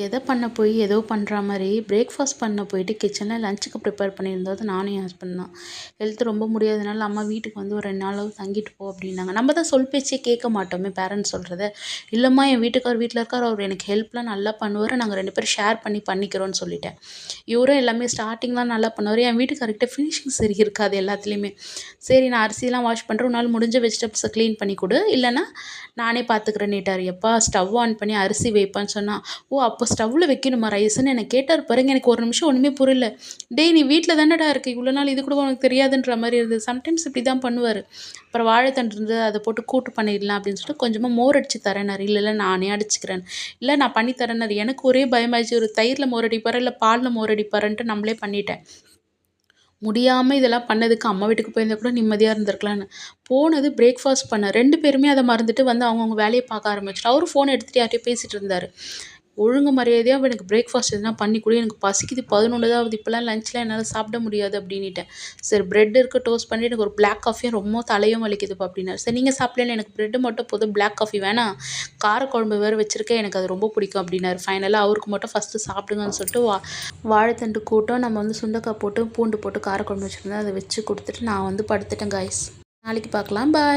எதை பண்ண போய் ஏதோ பண்ணுற மாதிரி பிரேக்ஃபாஸ்ட் பண்ண போயிட்டு கிச்சனில் லஞ்சுக்கு ப்ரிப்பேர் பண்ணியிருந்தது நானும் என் ஹஸ்பண்ட் தான். ஹெல்த் ரொம்ப முடியாதனால அம்மா வீட்டுக்கு வந்து ஒரு 2 நாளாவது தங்கிட்டு போ அப்படின்னாங்க. நம்ம தான் சொல் பேச்சே கேட்க மாட்டோமே பேரண்ட்ஸ் சொல்கிறத. இல்லைம்மா என் வீட்டுக்கார் வீட்டில் இருக்கார், அவர் எனக்கு ஹெல்ப்லாம் நல்லா பண்ணுவார், நாங்கள் 2 பேரும் ஷேர் பண்ணிக்கிறோன்னு சொல்லிட்டேன். இவரும் எல்லாமே ஸ்டார்டிங்லாம் நல்லா பண்ணுவார். என் வீட்டுக்கார்கிட்ட ஃபினிஷிங் சரி இருக்காது எல்லாத்துலேயுமே. சரி நான் அரிசிலாம் வாஷ் பண்ணுறேன், உன்னால் முடிஞ்ச வெஜிடபிள்ஸை க்ளீன் பண்ணி கொடு, இல்லைன்னா நானே பார்த்துக்கிறேன் நீட்டார். எப்பா ஸ்டவ் ஆன் பண்ணி அரிசி வைப்பான்னு சொன்னால், ஓ அப்போ ஸ்டவ்வில் வைக்கணுமா ரைஸ்ன்னு என்னை கேட்டார் பாருங்க. எனக்கு ஒரு நிமிஷம் ஒன்றுமே புரியல. டேய் நீ வீட்டில் தானடா இருக்க, இவ்வளோ நாள் இது கூட உனக்கு தெரியாதுன்ற மாதிரி இருந்தது. சம்டைம்ஸ் இப்படி தான் பண்ணுவார். அப்புறம் வாழைத்தண்டு இருந்தது, அதை போட்டு கூட்டு பண்ணிடலாம் அப்படின்னு சொல்லிட்டு கொஞ்சமாக மோர் அடித்து தரேனார். இல்லை நானே அடிச்சுக்கிறேன், இல்லை நான் பண்ணி தரேனார். எனக்கு ஒரே பயமாயிடுச்சு, ஒரு தயிரில் மோர் அடிப்பார் இல்லை பாலில் மோர் அடிப்பாருன்ட்டு நம்மளே பண்ணிட்டேன். முடியாமல் இதெல்லாம் பண்ணதுக்கு அம்மா வீட்டுக்கு போயிருந்தால் கூட நிம்மதியாக இருந்திருக்கலான்னு. போனது பிரேக்ஃபாஸ்ட் பண்ண 2 பேருமே அதை மறந்துட்டு வந்து அவங்கவுங்க வேலையை பார்க்க ஆரம்பிச்சிட்டு, அவரும் ஃபோன் எடுத்துகிட்டு யார்கிட்டயோ பேசிகிட்டு இருந்தார். ஒழுங்கு மரியாதையாக எனக்கு பிரேக்ஃபாஸ்ட் எதுனா பண்ணி கொடு, எனக்கு பசிக்குது, 11 தான் ஆகுது, இப்போலாம் லஞ்ச்லாம் என்னால் சாப்பிட முடியாது அப்படின்னிட்டேன். சரி பிரெட் இருக்குது டோஸ்ட் பண்ணி எனக்கு ஒரு பிளாக் காஃபியும் ரொம்ப தலையும் வலிக்குதுப்பா அப்படின்னாரு. சரி நீங்கள் சாப்பிடலன்னு, எனக்கு பிரெட்டு மட்டும் போதும், பிளாக் காஃபி வேணாம், காரக்குழம்பு வேறு வச்சுருக்கேன், எனக்கு அது ரொம்ப பிடிக்கும் அப்படின்னாரு. ஃபைனலாக அவருக்கு மட்டும் ஃபஸ்ட்டு சாப்பிடுங்கன்னு சொல்லிட்டு வாழைத்தண்டு கூட்டம் நம்ம வந்து சுண்டைக்காய் போட்டு பூண்டு போட்டு காரக்குழம்பு வச்சுருந்தேன், அதை வச்சு கொடுத்துட்டு நான் வந்து படுத்துட்டேன் காய்ஸ். நாளைக்கு பார்க்கலாம், பாய்.